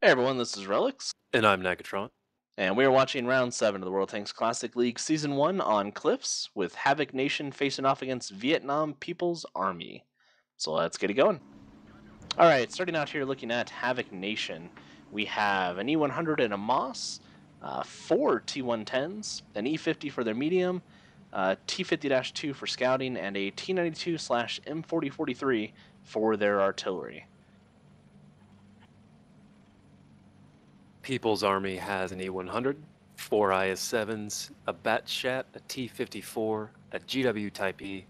Hey everyone, this is Relics, And I'm Nagatron. and we are watching Round 7 of the World Tanks Classic League Season 1 on Cliffs, with Havok Nation facing off against Vietnam People's Army. So let's get it going. Alright, starting out here looking at Havok Nation, we have an E100 and a Moss, four T110s, an E50 for their medium, T50-2 for scouting, and a T92/M4043 for their artillery. People's Army has an E100, four IS-7s, a Batshat, a T-54, a GW Type E,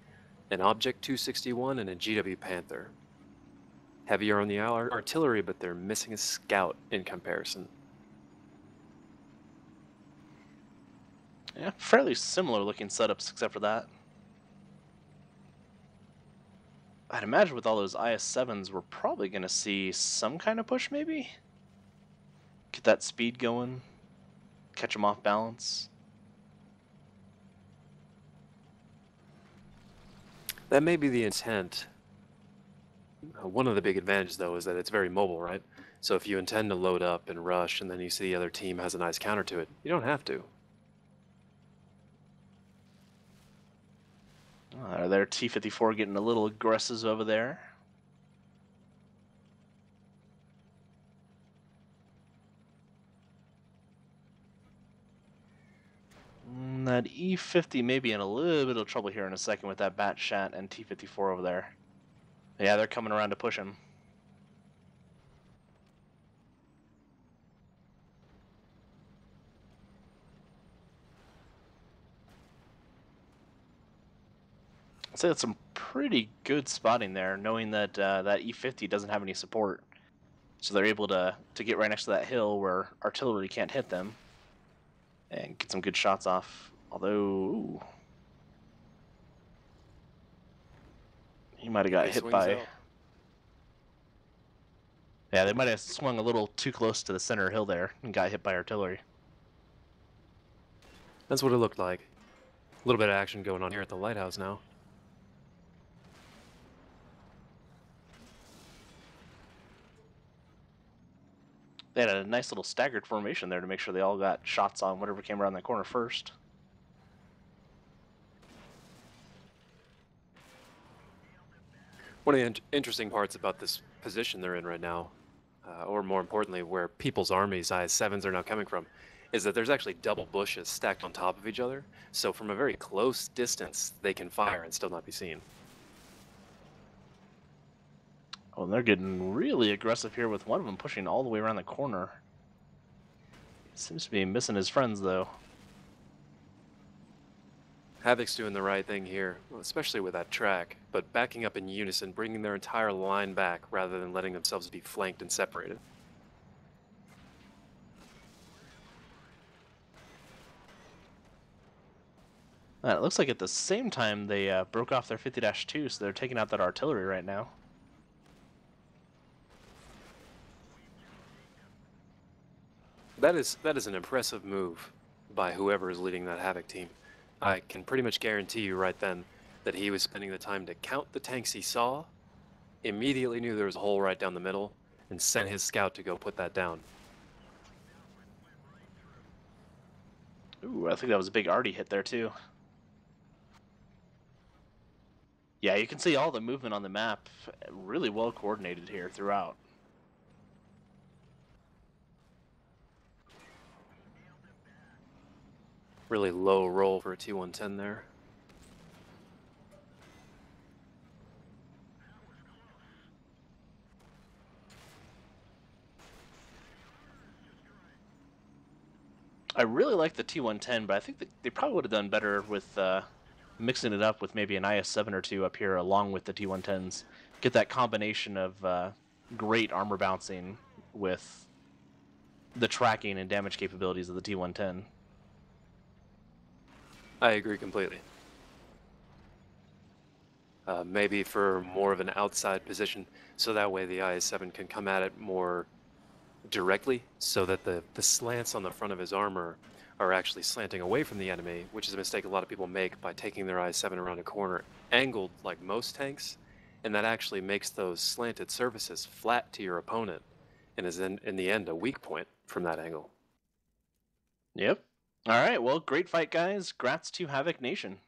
an Object 261, and a GW Panther. Heavier on the artillery, but they're missing a scout in comparison. Yeah, fairly similar looking setups except for that. I'd imagine with all those IS-7s, we're probably going to see some kind of push, maybe? Get that speed going, catch them off balance. That may be the intent. One of the big advantages, though, is that it's very mobile, right? So if you intend to load up and rush, and then you see the other team has a nice counter to it, you don't have to. Their T-54 getting a little aggressive over there. That E-50 may be in a little bit of trouble here in a second with that Batshat and T-54 over there. Yeah, they're coming around to push him. I'd say that's some pretty good spotting there, knowing that that E-50 doesn't have any support. So they're able to get right next to that hill where artillery can't hit them and get some good shots off. Although, ooh, he might have got He hit swings by. out. Yeah, they might have swung a little too close to the center hill there and got hit by artillery. That's what it looked like. A little bit of action going on here at the lighthouse now. They had a nice little staggered formation there to make sure they all got shots on whatever came around that corner first. One of the interesting parts about this position they're in right now, or more importantly, where People's Army's IS-7s are now coming from, is that there's actually double bushes stacked on top of each other. So from a very close distance, they can fire and still not be seen. Oh, and they're getting really aggressive here with one of them pushing all the way around the corner. Seems to be missing his friends, though. Havok's doing the right thing here, especially with that track, but backing up in unison, bringing their entire line back rather than letting themselves be flanked and separated. It looks like at the same time they broke off their 50-2, so they're taking out that artillery right now. That is an impressive move by whoever is leading that Havok team. I can pretty much guarantee you right then that he was spending the time to count the tanks he saw, immediately knew there was a hole right down the middle, and sent his scout to go put that down. Ooh, I think that was a big arty hit there, too. Yeah, you can see all the movement on the map really well coordinated here throughout. Really low roll for a T110 there. I really like the T110, but I think they probably would have done better with mixing it up with maybe an IS-7 or two up here along with the T110s. Get that combination of great armor bouncing with the tracking and damage capabilities of the T110. I agree completely. Maybe for more of an outside position, so that way the IS-7 can come at it more directly, so that the slants on the front of his armor are actually slanting away from the enemy, which is a mistake a lot of people make by taking their IS-7 around a corner angled like most tanks, and that actually makes those slanted surfaces flat to your opponent, and is in the end a weak point from that angle. Yep. All right. Well, great fight, guys. Grats to Havoc Nation.